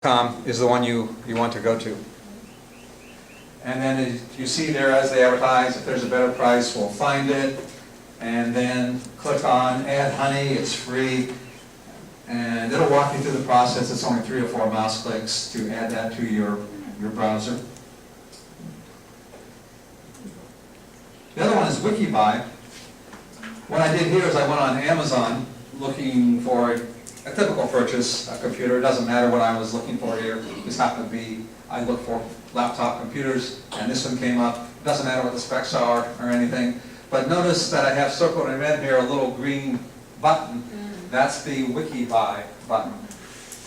is the one you want to go to. And then as you see there as they advertise, if there's a better price, we'll find it. And then click on Add Honey, it's free. And it'll walk you through the process. It's only 3 or 4 mouse clicks to add that to your browser. The other one is WikiBuy. What I did here is I went on Amazon looking for a typical purchase, a computer. It doesn't matter what I was looking for here. This happened to be, I looked for laptop computers, and this one came up. It doesn't matter what the specs are or anything. But notice that I have circled in red here a little green button. That's the WikiBuy button.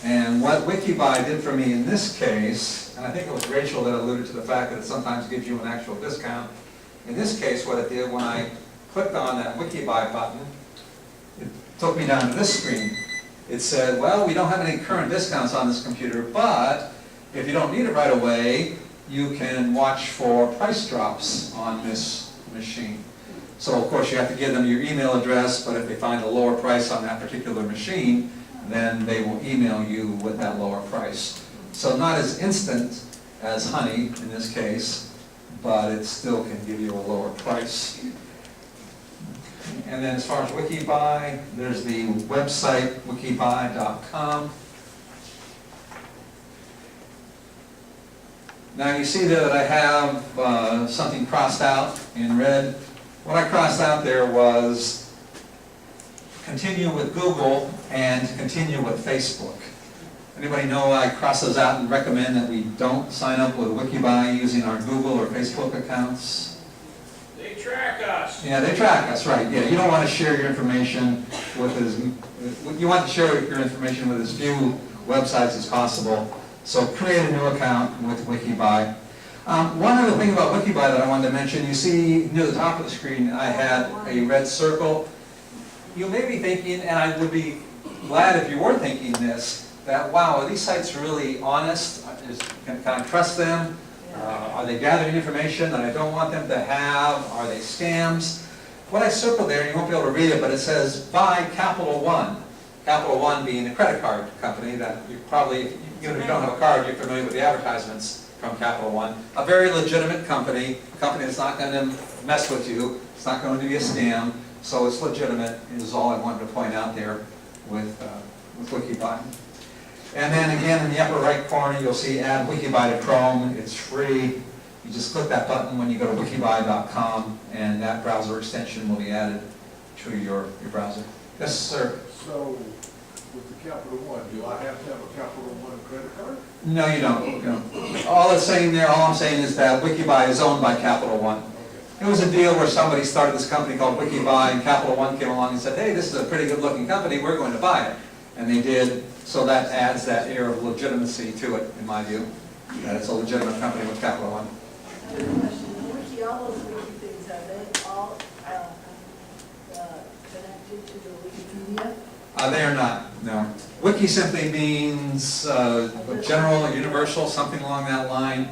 And what WikiBuy did for me in this case, and I think it was Rachel that alluded to the fact that it sometimes gives you an actual discount. In this case, what it did when I clicked on that WikiBuy button, it took me down to this screen. It said, well, we don't have any current discounts on this computer, but if you don't need it right away, you can watch for price drops on this machine. So of course you have to give them your email address, but if they find a lower price on that particular machine, then they will email you with that lower price. So not as instant as Honey in this case, but it still can give you a lower price. And then as far as WikiBuy, there's the website, wikibuy.com. Now you see there that I have something crossed out in red. What I crossed out there was continue with Google and continue with Facebook. Anybody know I cross those out and recommend that we don't sign up with WikiBuy using our Google or Facebook accounts? They track us. Yeah, they track us, right. Yeah, you don't want to share your information with you want to share your information with as few websites as possible. So create a new account with WikiBuy. One other thing about WikiBuy that I wanted to mention, you see near the top of the screen I had a red circle. You may be thinking, and I would be glad if you were thinking this, that wow, are these sites really honest? Can I trust them? Are they gathering information that I don't want them to have? Are they scams? What I circled there, you won't be able to read it, but it says by Capital One. Capital One being a credit card company that you probably, even if you don't have a card, you're familiar with the advertisements from Capital One. A very legitimate company, a company that's not going to mess with you. It's not going to be a scam, so it's legitimate is all I wanted to point out there with WikiBuy. And then again, in the upper right corner, you'll see Add WikiBuy to Chrome. It's free. You just click that button when you go to wikibuy.com, and that browser extension will be added to your browser. Yes, sir? So, with the Capital One, do I have to have a Capital One credit card? No, you don't. No. All it's saying there, all I'm saying is that WikiBuy is owned by Capital One. Okay. It was a deal where somebody started this company called WikiBuy, and Capital One came along and said, hey, this is a pretty good-looking company, we're going to buy it. And they did, so that adds that air of legitimacy to it, in my view, that it's a legitimate company with Capital One. I have a question. All those wiki things, are they all connected to the Wikipedia? They are not, no. Wiki simply means general or universal, something along that line,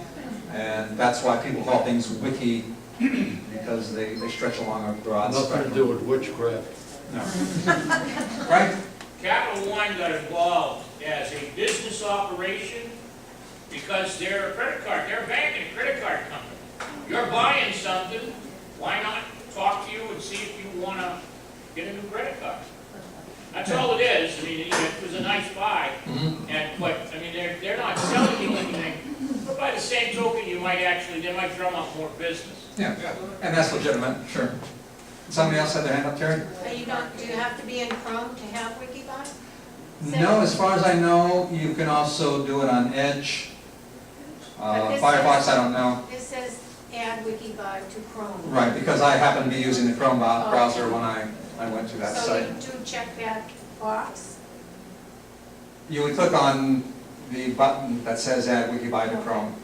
and that's why people call things wiki, because they stretch along a broad spectrum. Nothing to do with witchcraft. No. Right? Capital One got involved as a business operation because they're a credit card, they're a bank and a credit card company. You're buying something, why not talk to you and see if you want to get a new credit card? That's all it is. I mean, it was a nice buy, but I mean, they're not selling you anything. But by the same token, they might drum up more business. Yeah, and that's legitimate, sure. Somebody else had their hand up, Terry? Do you have to be in Chrome to have WikiBuy? No, as far as I know, you can also do it on Edge. Firefox, I don't know. It says add WikiBuy to Chrome. Right, because I happen to be using the Chrome browser when I went to that So site. you do check that box? You would click on the button that says Add WikiBuy to Chrome.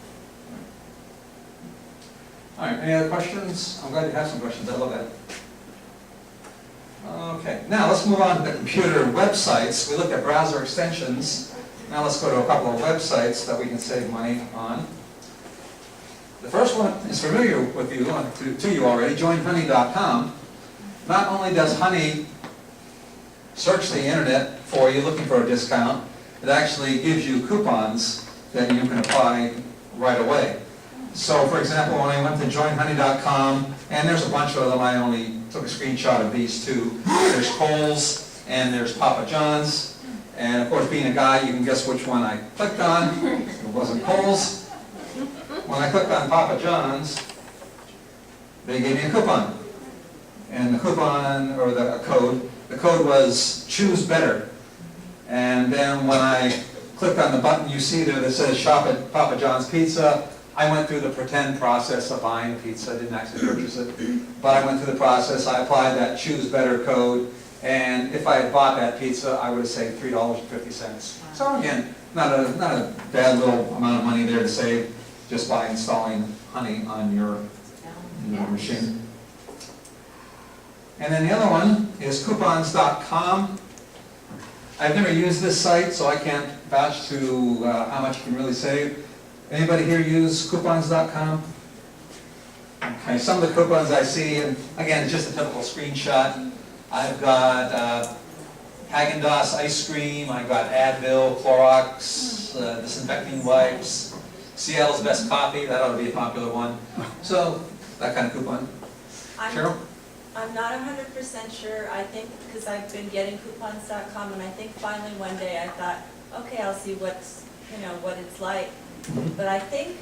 All right, any other questions? I'm glad you have some questions, I love that. Okay, now let's move on to computer websites. We looked at browser extensions. Now let's go to a couple of websites that we can save money on. The first one is familiar with you, to you already, joinhoney.com. Not only does Honey search the internet for you looking for a discount, it actually gives you coupons that you can apply right away. So for example, when I went to joinhoney.com, and there's a bunch of them, I only took a screenshot of these two. There's Kohl's and there's Papa John's. And of course, being a guy, you can guess which one I clicked on. It wasn't Kohl's. When I clicked on Papa John's, they gave me a coupon. And the coupon, or the code was choose better. And then when I clicked on the button you see there that says shop at Papa John's Pizza, I went through the pretend process of buying the pizza. I didn't actually purchase it, but I went through the process. I applied that choose better code, and if I had bought that pizza, I would have saved $3.50. So again, not a bad little amount of money there to save just by installing Honey on your machine. And then the other one is coupons.com. I've never used this site, so I can't vouch to how much you can really save. Anybody here use coupons.com? Okay, some of the coupons I see, and again, it's just a typical screenshot. I've got Haagen-Dazs ice cream, I've got Advil, Clorox, disinfecting wipes, Seattle's Best Coffee, that ought to be a popular one. So, that kind of coupon. Cheryl? I'm not 100% sure. I think, because I've been getting coupons.com, and I think finally one day I thought, okay, I'll see what's, what it's like. But I think,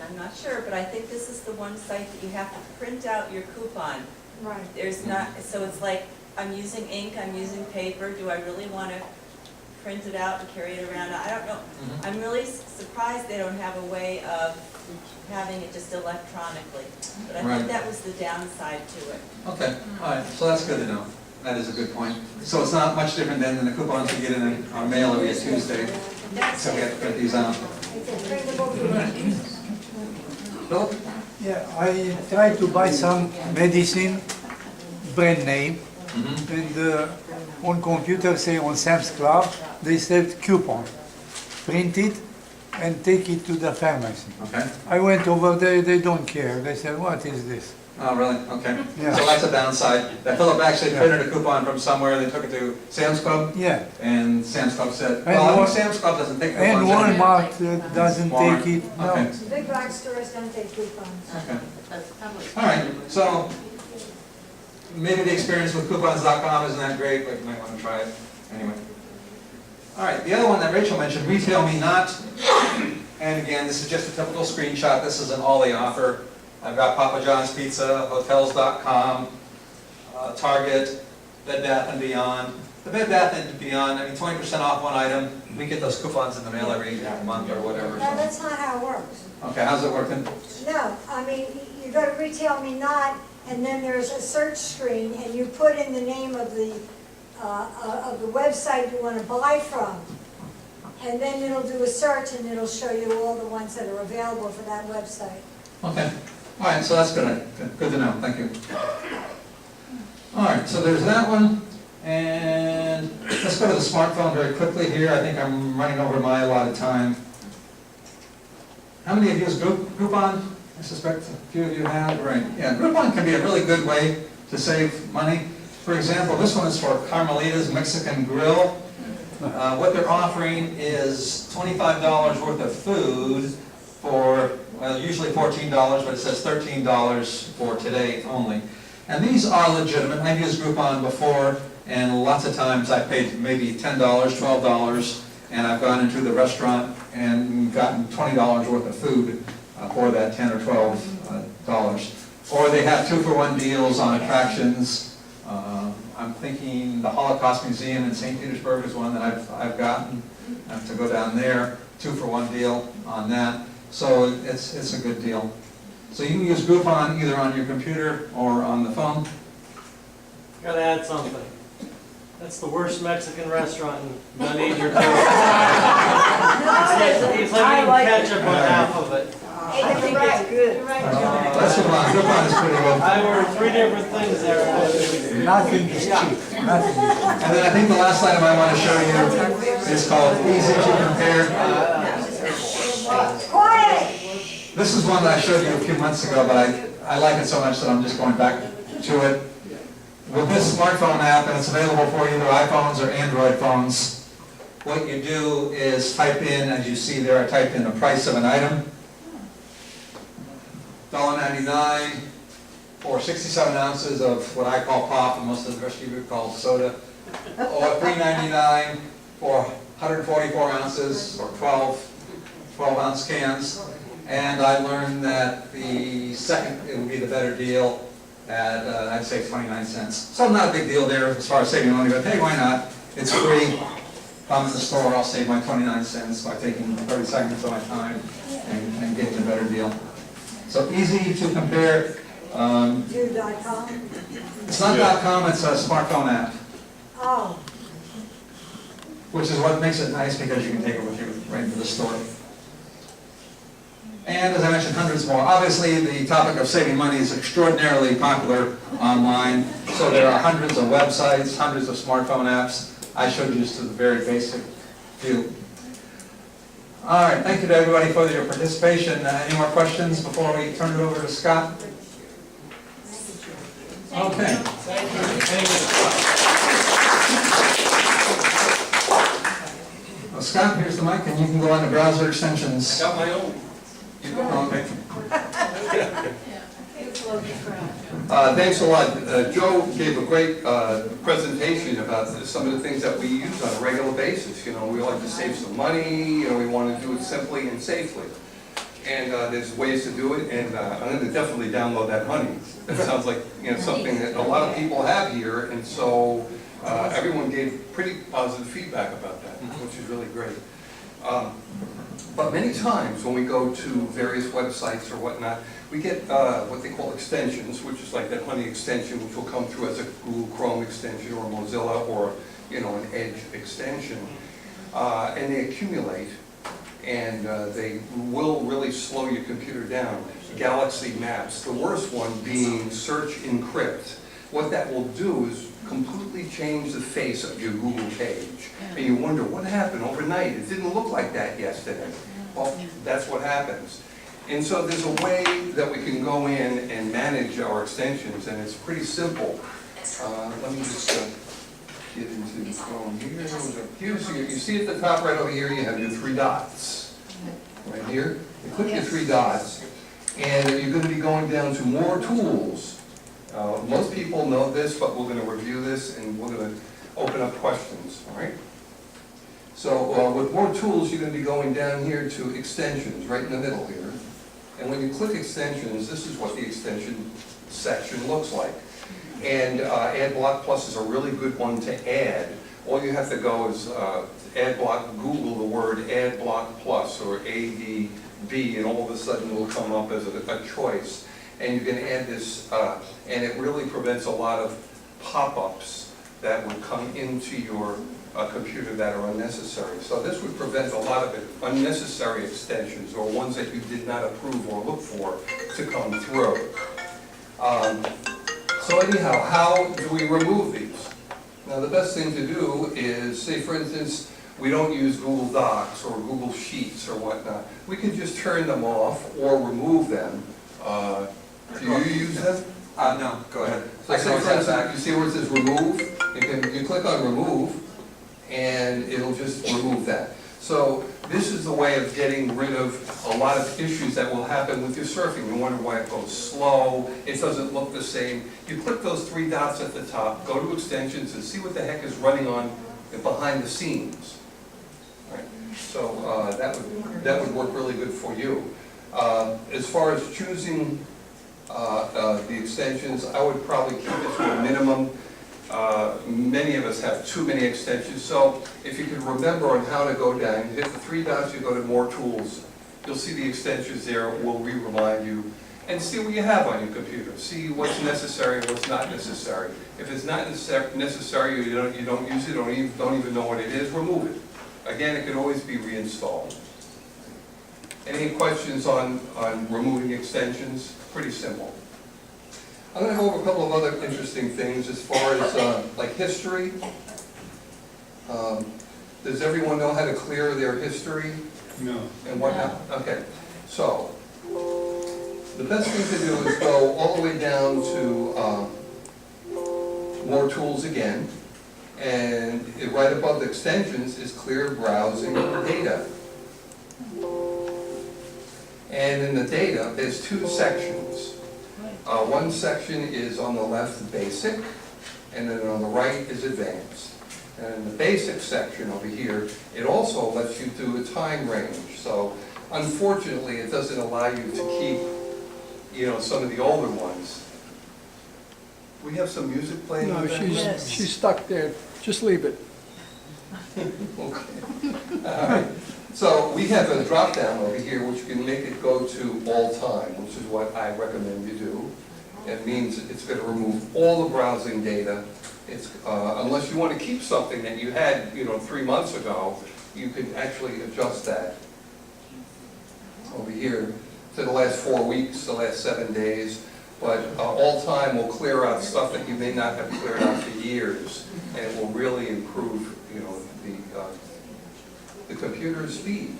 and I'm not sure, but I think this is the one site that you have to print out your coupon. Right. There's not, so it's like, I'm using ink, I'm using paper, do I really want to print it out and carry it around? I don't know. I'm really surprised they don't have a way of having it just electronically. But I Right. think that was the downside to it. Okay, all right, so that's good to know. That is a good point. So it's not much different than the coupons we get in our mail every Tuesday, so we have to print these out. It's a printable coupon. Philip? Yeah, I tried to buy some medicine, brand name, and on computer, say on Sam's Club, they said coupon. Print it and take it to the pharmacy. Okay. I went over there, they don't care. They said, what is this? Oh, really? Okay. Yeah. So that's a downside. That Philip actually printed a coupon from somewhere, they took it to Sam's Club, Yeah, and Sam's Club said, And well, I think Wal- Sam's Club doesn't take and coupons anymore. Walmart doesn't Walmart. take it, no. Okay, Big box stores don't take coupons. okay. All right, so maybe the experience with coupons.com isn't that great, but you might want to try it anyway. All right, the other one that Rachel mentioned, Retail Me Not. And again, this is just a typical screenshot. This isn't all they offer. I've got Papa John's Pizza, Hotels.com, Target, Bed Bath & Beyond. The Bed Bath & Beyond, 20% off one item. We get those coupons in the mail every month or whatever. No, that's not how it works. Okay, how's it working? No, you go to Retail Me Not, and then there's a search screen, and you put in the name of the website you want to buy from. And then it'll do a search, and it'll show you all the ones that are available for that website. Okay, all right, so that's good to know, thank you. All right, so there's that one, and let's go to the smartphone very quickly here. I think I'm running over my allotted time. How many of you use Groupon? I suspect a few of you have, right? Yeah, Groupon can be a really good way to save money. For example, this one is for Carmelita's Mexican Grill. What they're offering is $25 worth of food for, well, usually $14, but it says $13 for today only. And these are legitimate. I've used Groupon before, and lots of times I've paid maybe $10, $12, and I've gone into the restaurant and gotten $20 worth of food for that $10 or $12. Or they have 2-for-1 deals on attractions. I'm thinking the Holocaust Museum in St. Petersburg is one that I've gotten. I have to go down there, 2-for-1 deal on that. So it's a good deal. So you can use Groupon either on your computer or on the phone. Gotta add something. That's the worst Mexican restaurant in Dunedin, New Jersey. It's like eating ketchup on half of it. I think it's good. Let's move on. Groupon is pretty good. I ordered 3 different things there. Nothing is cheap, nothing is cheap. And then I think the last item I want to show you is called Easy to Compare. Quiet! This is one that I showed you a few months ago, but I like it so much that I'm just going back to it. With this smartphone app, and it's available for either iPhones or Android phones, what you do is type in, as you see there, I typed in the price of an item. $1.99 for 67 ounces of what I call pop, and most of the rest of you would call soda. Or $3.99 for 144 ounces, or 12-ounce cans. And I learned that the second, it would be the better deal at, I'd say 29 cents. So not a big deal there as far as saving money, but hey, why not? It's free. If I'm in the store, I'll save my 29 cents by taking 30 seconds of my time and getting a better deal. So easy to compare. Do.com? It's not .com, it's a smartphone app, Oh, which is what makes it nice because you can take it with you right into the store. And as I mentioned, hundreds more. Obviously, the topic of saving money is extraordinarily popular online. So there are hundreds of websites, hundreds of smartphone apps. I showed you just a very basic few. All right, thank you to everybody for your participation. Any more questions before we turn it over to Scott? Okay. Well, Scott, here's the mic, and you can go on to browser extensions. Got my own. You go on, okay. Thanks a lot. Joe gave a great presentation about some of the things that we use on a regular basis. You know, we like to save some money, you know, we want to do it simply and safely. And there's ways to do it, and I'm going to definitely download that Honey. That sounds like, you know, something that a lot of people have here, and so everyone gave pretty positive feedback about that, which is really great. But many times when we go to various websites or whatnot, we get what they call extensions, which is like that Honey extension, which will come through as a Google Chrome extension or Mozilla or, you know, an Edge extension. And they accumulate, and they will really slow your computer down. Galaxy Maps, the worst one being Search Encrypt. What that will do is completely change the face of your Google page. And you wonder, what happened overnight? It didn't look like that yesterday. Well, that's what happens. And so there's a way that we can go in and manage our extensions, and it's pretty simple. Let me just get into Chrome here. Here's you see at the top right over here, you have your three dots. Right here. You click your three dots, and you're going to be going down to More Tools. Most people know this, but we're going to review this, and we're going to open up questions, all right? So with More Tools, you're going to be going down here to Extensions, right in the middle here. And when you click Extensions, this is what the extension section looks like. And AdBlock Plus is a really good one to add. All you have to go is AdBlock, Google the word AdBlock Plus or ADB, and all of a sudden it will come up as a choice. And you can add this, and it really prevents a lot of pop-ups that would come into your computer that are unnecessary. So this would prevent a lot of unnecessary extensions or ones that you did not approve or look for to come through. So anyhow, how do we remove these? Now the best thing to do is, say for instance, we don't use Google Docs or Google Sheets or whatnot. We can just turn them off or remove them. Do you use them? No, go ahead. So say for instance, you see where it says remove? You click on remove, and it'll just remove that. So this is the way of getting rid of a lot of issues that will happen with your surfing. You wonder why it goes slow, it doesn't look the same. You click those three dots at the top, go to extensions, and see what the heck is running on behind the scenes. Right. So that would work really good for you. As far as choosing the extensions, I would probably keep it to a minimum. Many of us have too many extensions, so if you can remember on how to go down, you hit the three dots, you go to More Tools, you'll see the extensions there, we'll remind you, and see what you have on your computer. See what's necessary and what's not necessary. If it's not necessary, you don't use it, or you don't even know what it is, remove it. Again, it can always be reinstalled. Any questions on removing extensions? Pretty simple. I'm going to go over a couple of other interesting things as far as like history. Does everyone know how to clear their history? No. And whatnot? Okay. So the best thing to do is go all the way down to More Tools again. And right above the extensions is clear browsing data. And in the data, there's two sections. One section is on the left, basic, and then on the right is advanced. And in the basic section over here, it also lets you do a time range. So unfortunately, it doesn't allow you to keep, some of the older ones. We have some music playing. No, in the background? Yes. she's stuck there. Just leave it. Okay. All right. So we have a drop down over here which can make it go to all time, which is what I recommend you do. It means it's going to remove all the browsing data. It's, unless you want to keep something that you had, 3 months ago, you can actually adjust that over here to the last 4 weeks, the last 7 days. But all time will clear out stuff that you may not have cleared out for years, and it will really improve, the computer's speed.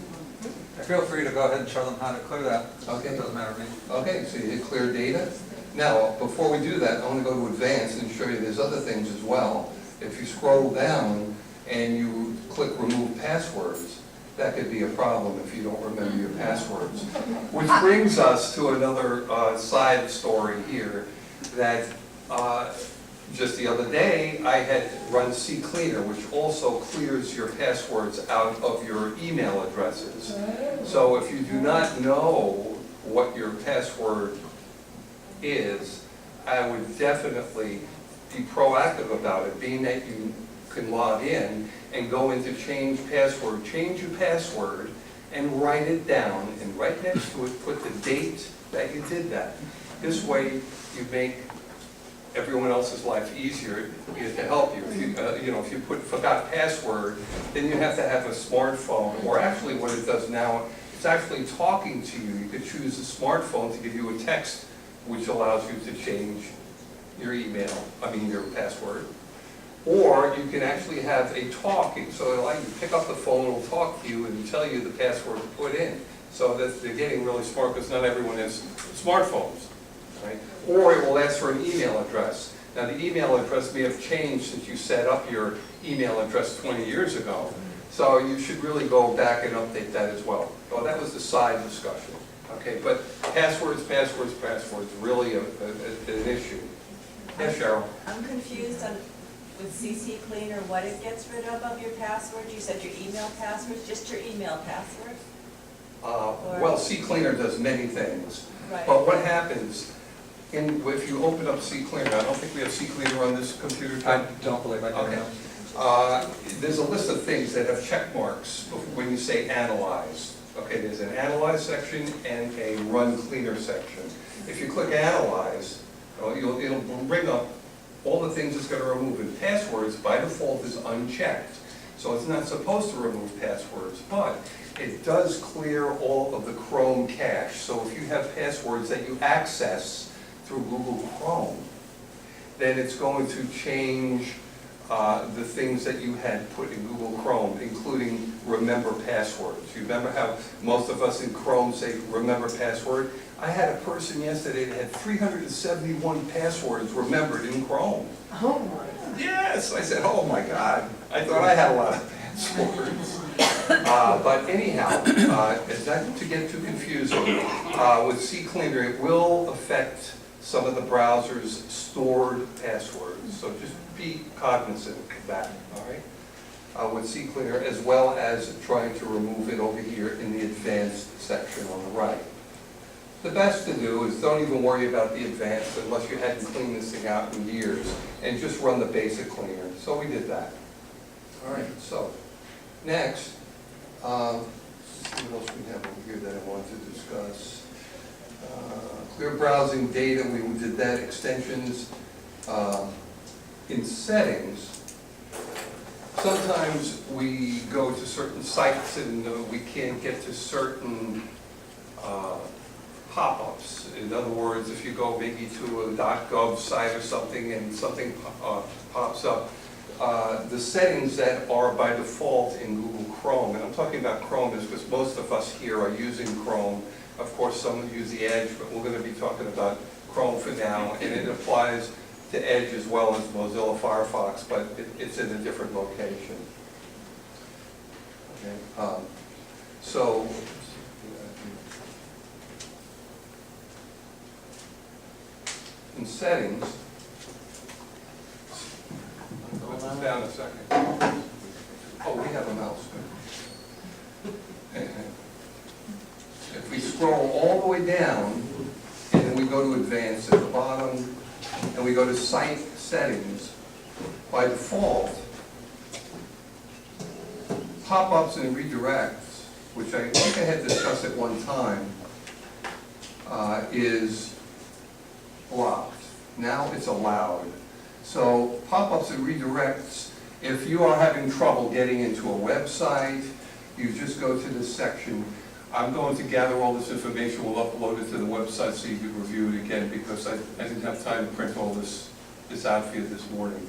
Feel free to go ahead and show them how to clear that. Okay. It doesn't matter to me. Okay, so you hit clear data. Now, before we do that, I want to go to advanced and show you there's other things as well. If you scroll down and you click remove passwords, that could be a problem if you don't remember your passwords. Which brings us to another side story here, that just the other day, I had run CCleaner, which also clears your passwords out of your email addresses. So if you do not know what your password is, I would definitely be proactive about it, being that you can log in and go into change password, change your password, and write it down, and right next to it, put the date that you did that. This way, you make everyone else's life easier to help you. If you, if you forgot password, then you have to have a smartphone, or actually what it does now, it's actually talking to you. You could choose a smartphone to give you a text, which allows you to change your your password. Or you can actually have a talking, so it'll allow you to pick up the phone, it'll talk to you and tell you the password to put in. So that they're getting really smart, because not everyone has smartphones, right? Or it will ask for an email address. Now the email address may have changed since you set up your email address 20 years ago. So you should really go back and update that as well. So that was the side discussion. Okay, but passwords, really an issue. Yeah, Cheryl? I'm confused on, with CC Cleaner, what it gets rid of your password. You said your email password, just your email password? Well, CCleaner does many things. Right. But what happens, if you open up CCleaner, I don't think we have CCleaner on this computer. I don't believe I do. Okay. No. There's a list of things that have check marks when you say analyze. Okay, there's an analyze section and a run cleaner section. If you click analyze, it'll bring up all the things it's going to remove. And passwords, by default, is unchecked. So it's not supposed to remove passwords, but it does clear all of the Chrome cache. So if you have passwords that you access through Google Chrome, then it's going to change the things that you had put in Google Chrome, including remember passwords. You remember how most of us in Chrome say remember password? I had a person yesterday that had 371 passwords remembered in Chrome. Oh my. Yes, I said, oh my God, I thought I had a lot of passwords. But anyhow, it's not to get too confusing. With CCleaner, it will affect some of the browser's stored passwords. So just be cognizant of that, all right? With CCleaner, as well as trying to remove it over here in the advanced section on the right. The best to do is don't even worry about the advanced unless you hadn't cleaned this thing out in years, and just run the basic cleaner. So we did that. All right, so next, what else we have over here that I wanted to discuss? Clear browsing data, we did that. Extensions. In settings, sometimes we go to certain sites and we can't get to certain pop-ups. In other words, if you go maybe to a .gov site or something and something pops up, the settings that are by default in Google Chrome, and I'm talking about Chrome is because most of us here are using Chrome. Of course, some use the Edge, but we're going to be talking about Chrome for now, and it applies to Edge as well as Mozilla Firefox, but it's in a different location. Okay, so, in settings, put this down a second. Oh, we have a mouse. If we scroll all the way down, and then we go to advanced at the bottom, and we go to site settings, by default, pop-ups and redirects, which I think I had discussed at one time, is blocked. Now it's allowed. So pop-ups and redirects, if you are having trouble getting into a website, you just go to this section. I'm going to gather all this information, we'll upload it to the website so you can review it again, because I didn't have time to print all this out for you this morning.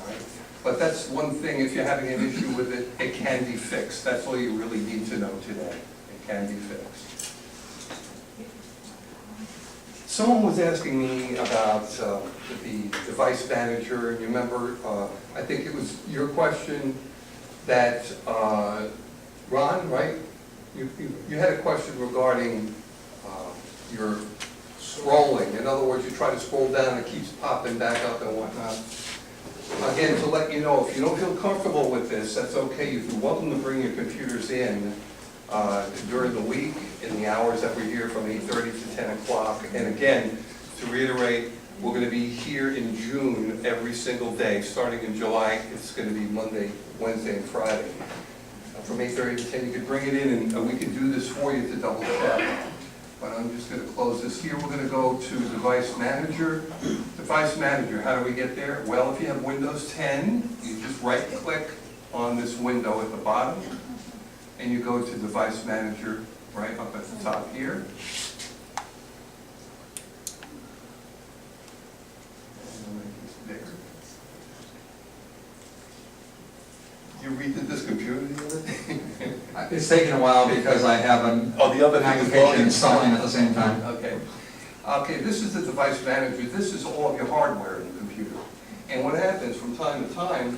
All right? But that's one thing, if you're having an issue with it, it can be fixed. That's all you really need to know today. It can be fixed. Someone was asking me about the device manager, and you remember, I think it was your question that, Ron, right? You had a question regarding your scrolling. In other words, you try to scroll down, it keeps popping back up and whatnot. Again, to let you know, if you don't feel comfortable with this, that's okay. You're welcome to bring your computers in during the week, in the hours that we're here from 8:30 to 10 o'clock. And again, to reiterate, we're going to be here in June every single day. Starting in July, it's going to be Monday, Wednesday, and Friday. From 8:30 to 10, you could bring it in, and we can do this for you to double check. But I'm just going to close this here. We're going to go to Device Manager. Device Manager, how do we get there? Well, if you have Windows 10, you just right-click on this window at the bottom, and you go to Device Manager right up at the top here. And make this bigger. You redid this computer the other day? It's taken a while because I have an Oh, the other thing is application loading. installing at the same time. Okay. Okay, this is the Device Manager. This is all of your hardware in the computer. And what happens from time to time,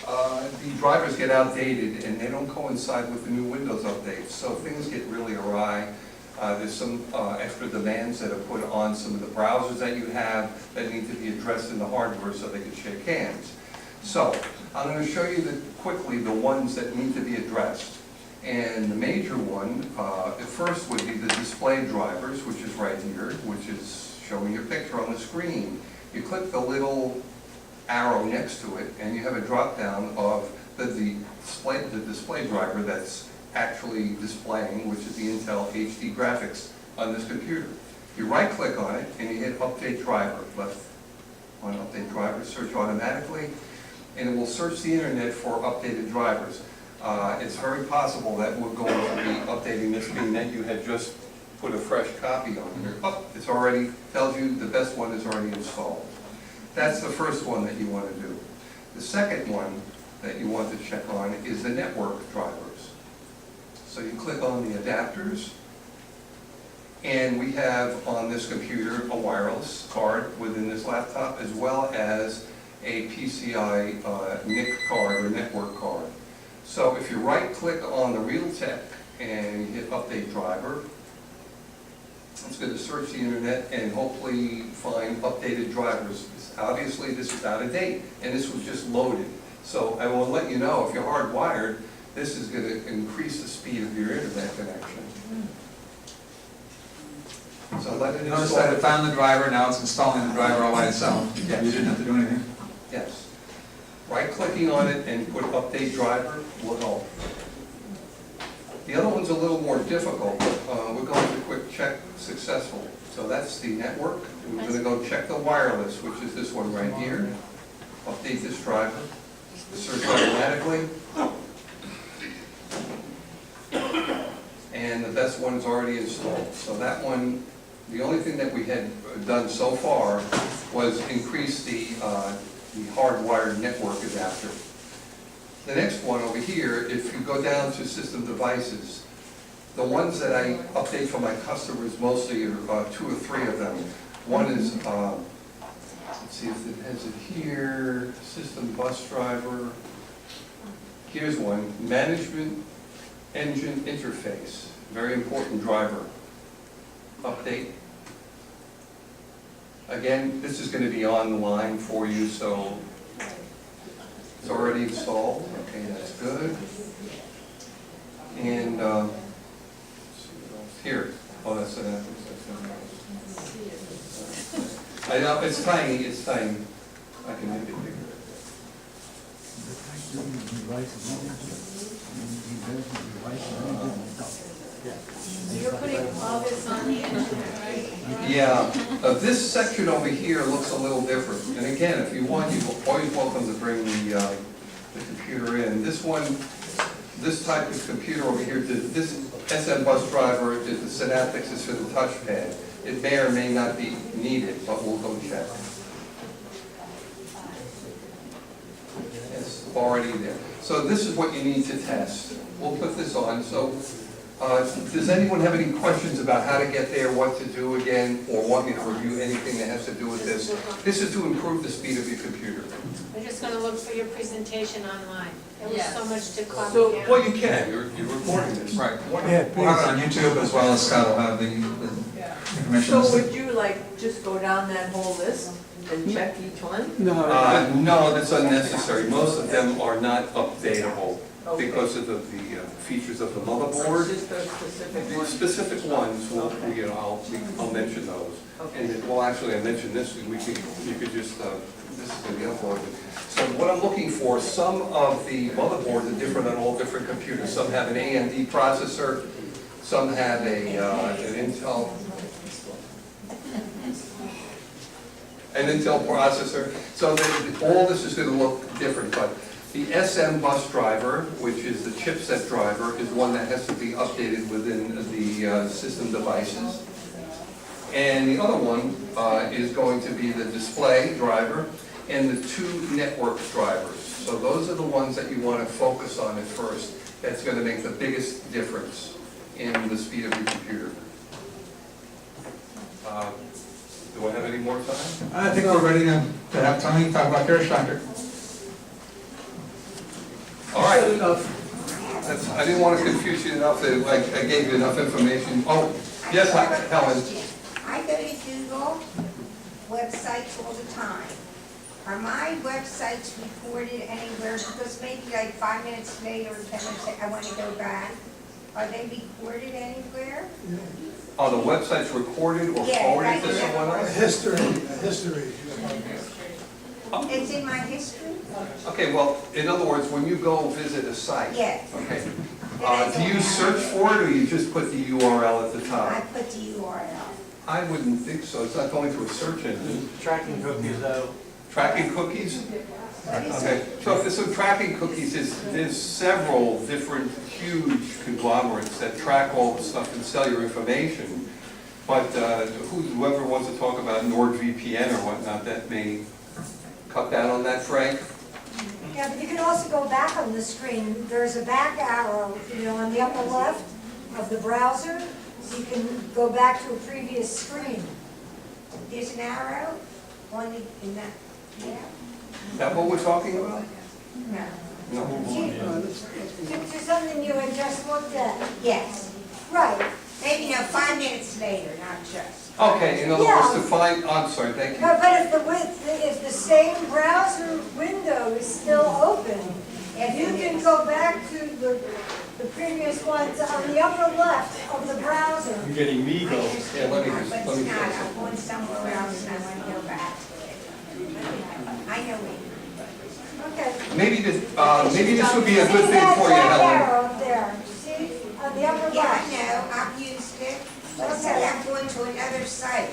the drivers get outdated and they don't coincide with the new Windows updates. So things get really awry. There's some extra demands that are put on some of the browsers that you have that need to be addressed in the hardware so they can shake hands. So I'm going to show you quickly the ones that need to be addressed. And the major one, at first would be the display drivers, which is right here, which is showing your picture on the screen. You click the little arrow next to it, and you have a drop-down of the display driver that's actually displaying, which is the Intel HD graphics on this computer. You right-click on it, and you hit Update Driver. Left on Update Driver, search automatically, and it will search the internet for updated drivers. It's very possible that we're going to be updating this, being that you had just put a fresh copy on here. Oh, it's already, tells you the best one is already installed. That's the first one that you want to do. The second one that you want to check on is the network drivers. So you click on the adapters, and we have on this computer a wireless card within this laptop, as well as a PCI NIC card or network card. So if you right-click on the Realtek and you hit Update Driver, it's going to search the internet and hopefully find updated drivers. Obviously, this is out of date, and this was just loaded. So I will let you know, if you're hardwired, this is going to increase the speed of your internet connection. So let it Notice install. that it found the driver, now it's installing the driver all by itself. Yes. You didn't have to do anything. Yes. Right-clicking on it and put Update Driver will help. The other one's a little more difficult, but we're going to quick check successful. So that's the network. We're going to go check the wireless, which is this one right here. Update this driver. Search automatically. And the best one is already installed. So that one, the only thing that we had done so far was increase the hardwired network adapter. The next one over here, if you go down to system devices, the ones that I update for my customers mostly are 2 or 3 of them. One is Let's see if it has it here, system bus driver. Here's one, management engine interface, very important driver. Update. Again, this is going to be online for you, so it's already installed. Okay, that's good. And here, oh, that's an. I know it's tiny. It's tiny. I can make it bigger. You're putting all this on the internet, right? Yeah, this section over here looks a little different. And again, if you want, you're always welcome to bring the computer in. This one, this type of computer over here, this SM bus driver, the Synaptics is for the touchpad. It may or may not be needed, but we'll go check. It's already there. So this is what you need to test. We'll put this on. So does anyone have any questions about how to get there, what to do again, or want me to review anything that has to do with this? This is to improve the speed of your computer. I'm just gonna look for your presentation online. There was so much to copy So, down. well, you can, you're recording this. Right. Yeah, We'll have it on YouTube as well as Scott will have the information. So would you like just go down that whole list and check each one? No, that's unnecessary. Most of them are not updatable because of the features of the motherboard. Just those specific The ones? specific ones, I'll mention those. And then, well, actually, I mentioned this, you could just, this is going to be uploaded. So what I'm looking for, some of the motherboards are different on all different computers. Some have an AMD processor, some have an Intel processor. So all this is going to look different, but the SM bus driver, which is the chipset driver, is one that has to be updated within the system devices. And the other one is going to be the display driver and the two network drivers. So those are the ones that you want to focus on at first. That's going to make the biggest difference in the speed of your computer. Do I have any more time? I think we're ready to have Tony talk about Kerish Doctor. All right. I didn't want to confuse you enough that I gave you enough information. Oh, yes, Helen. I go to Google websites all the time. Are my websites recorded anywhere? Because maybe like 5 minutes later or 10 minutes later, I want to go back. Are they recorded anywhere? Are the websites recorded or Yeah, forwarded right to here. someone else? History. It's in my history? Okay, well, in other words, when you go visit a site. Yes. Okay. Do you search for it or you just put the URL at the I top? put the URL. I wouldn't think so. It's not going to a search engine. Tracking cookies though. Tracking cookies? What is Okay, it? so if there's some tracking cookies, there's several different huge conglomerates that track all the stuff and sell your information. But whoever wants to talk about NordVPN or whatnot, that may cut down on that, Frank. Yeah, but you can also go back on the screen. There's a back arrow, on the upper left of the browser, so you can go back to a previous screen. There's an arrow on the, in that, yeah? Is that what we're talking about? No. No. To something you had just looked at. Yes. Right, Maybe, 5 minutes later, not just. Okay, in other words, Yeah. to find, I'm sorry, thank you. but if the same browser window is still open, if you can go back to the previous ones on the upper left of the browser. You're getting me I though. understand let me that, just- but let me it's not, just- I'm going somewhere else and I want to go back to it. I know it. Okay. Maybe this would be a good See thing that for you, back Helen. arrow up there? See, on the upper Yeah, left? I know, I've used it, but say I'm going to another site.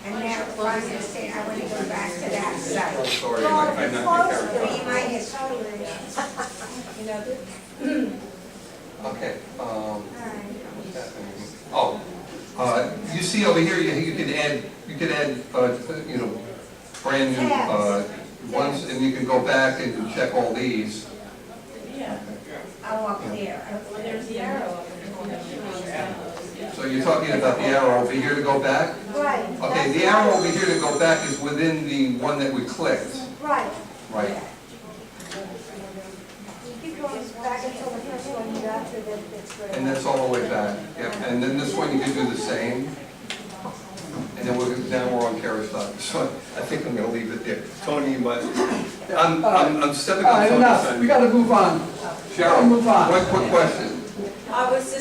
And now finally say I want to go back to that I'm site. sorry, Well, I'm if it's not close your to character. Read my history. Okay, All what's happening? Oh, you see over here, you could add, brand new, ones, and you can go back and check all these. Yeah, Oh, up there. there's the arrow up in the corner. So you're talking about the arrow over here to go back? Right. Okay, the arrow over here to go back is within the one that we clicked. Right. Right. You keep going back until the first one you got to, that's great. And that's all the way back. Yep. And then this one you can do the same. And then we're on Kerish Doctor. So I think I'm gonna leave it there. Tony, but I'm stepping on something. Enough, we gotta move on. Cheryl, Move on. one quick question. I was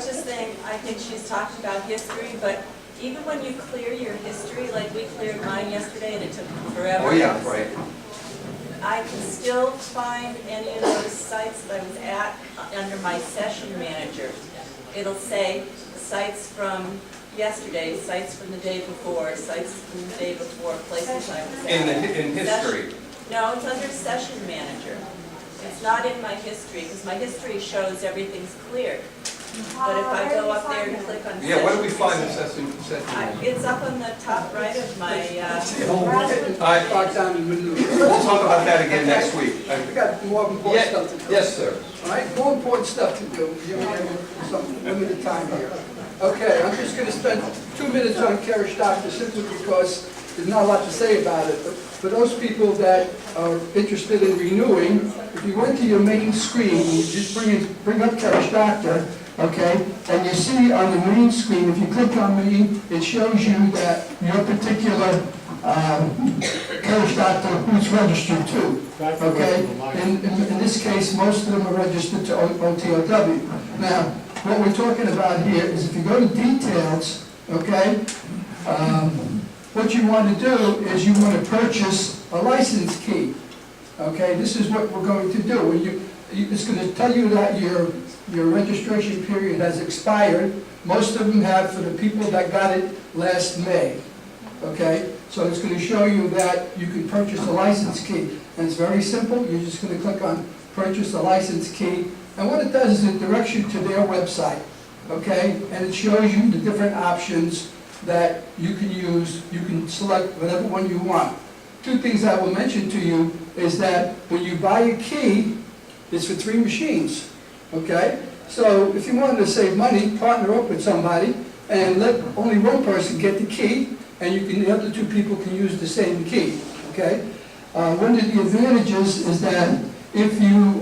just saying, I think she's talking about history, but even when you clear your history, like we cleared mine yesterday and it took forever. Oh, yeah, right. I can still find any of those sites that I was at under my session manager. It'll say sites from yesterday, sites from the day before, sites from the day before, places I was at. In history. No, it's under session manager. It's not in my history, because my history shows everything's clear. But if I go up there and click on session. Yeah, what do we find in session? It's up on the top right of my, All right, we'll talk about that again next week. We got more important stuff to do. Yes, sir. All right, more important stuff to do. You only have some limited time here. Okay, I'm just gonna spend 2 minutes on Kerish Doctor simply because there's not a lot to say about it. But for those people that are interested in renewing, if you went to your main screen, you just bring up Kerish Doctor, okay? And you see on the main screen, if you click on main, it shows you that your particular Kerish Doctor who's registered to, okay? In this case, most of them are registered to OTOW. Now, what we're talking about here is if you go to details, okay, what you want to do is you want to purchase a license key. Okay, this is what we're going to do. It's going to tell you that your registration period has expired. Most of them have for the people that got it last May. Okay, so it's going to show you that you can purchase a license key. And it's very simple. You're just going to click on purchase a license key. And what it does is it directs you to their website. Okay, and it shows you the different options that you can use. You can select whatever one you want. Two things I will mention to you is that when you buy a key, it's for 3 machines, okay? So if you wanted to save money, partner up with somebody and let only one person get the key, and the other 2 people can use the same key, okay? One of the advantages is that if you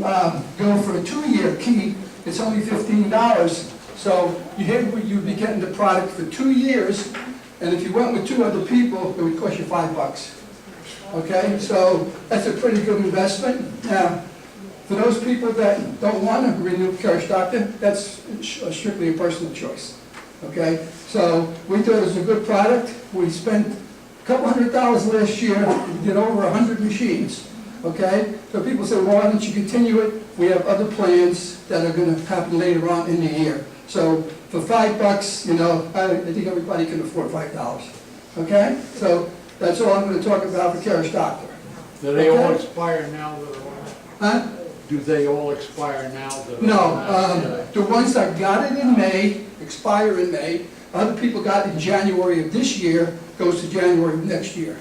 go for a 2-year key, it's only $15. So you'd be getting the product for 2 years, and if you went with 2 other people, it would cost you $5. Okay, so that's a pretty good investment. Now, for those people that don't want to renew Kerish Doctor, that's strictly a personal choice. Okay, so we thought it was a good product. We spent a couple $100 last year. We did over 100 machines. Okay, so people say, well, why don't you continue it? We have other plans that are going to happen later on in the year. So for $5, you know, I think everybody can afford $5. Okay, so that's all I'm going to talk about for Kerish Doctor. Do they all expire now? Huh? Do they all expire now? No, the ones that got it in May expire in May. Other people got it in January of this year, goes to January of next year.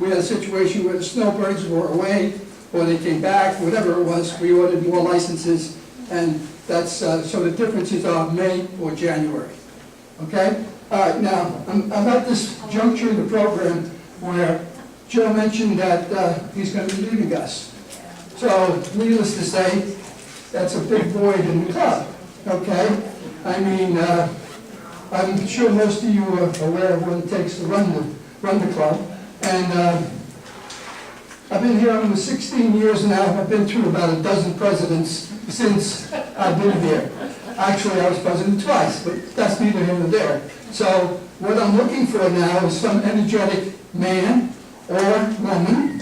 We had a situation where the snowbirds were away, or they came back, whatever it was, we ordered more licenses, and that's, so the differences are May or January. Okay? All right, now, I'm at this juncture in the program where Joe mentioned that he's going to be leaving us. So, needless to say, that's a big void in the club, okay? I mean, I'm sure most of you are aware of what it takes to run the club. And I've been here almost 16 years now. I've been through about a dozen presidents since I've been here. Actually, I was president twice, but that's neither here nor there. So what I'm looking for now is some energetic man or woman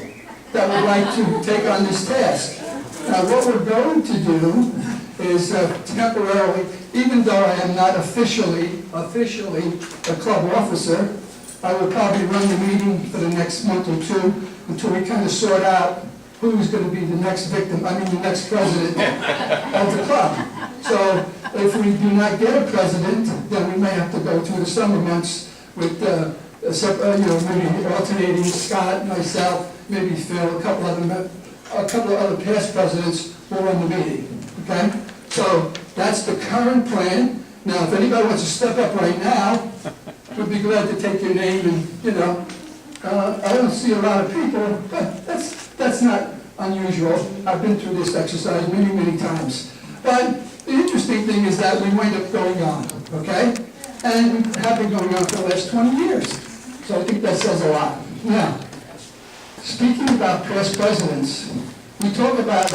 that would like to take on this task. Now, what we're going to do is temporarily, even though I am not officially a club officer, I will probably run the meeting for the next month or 2 until we kind of sort out who's going to be the next victim, the next president of the club. So if we do not get a president, then we may have to go through the summer months with, maybe alternating Scott, myself, maybe Phil, a couple of other past presidents will run the meeting. Okay? So that's the current plan, Now, if anybody wants to step up right now, we'd be glad to take your name and, I don't see a lot of people, but that's not unusual. I've been through this exercise many, many times. But the interesting thing is that we wind up going on, okay? And we have been going on for the last 20 years. So I think that says a lot. Now, speaking about past presidents, we talk about,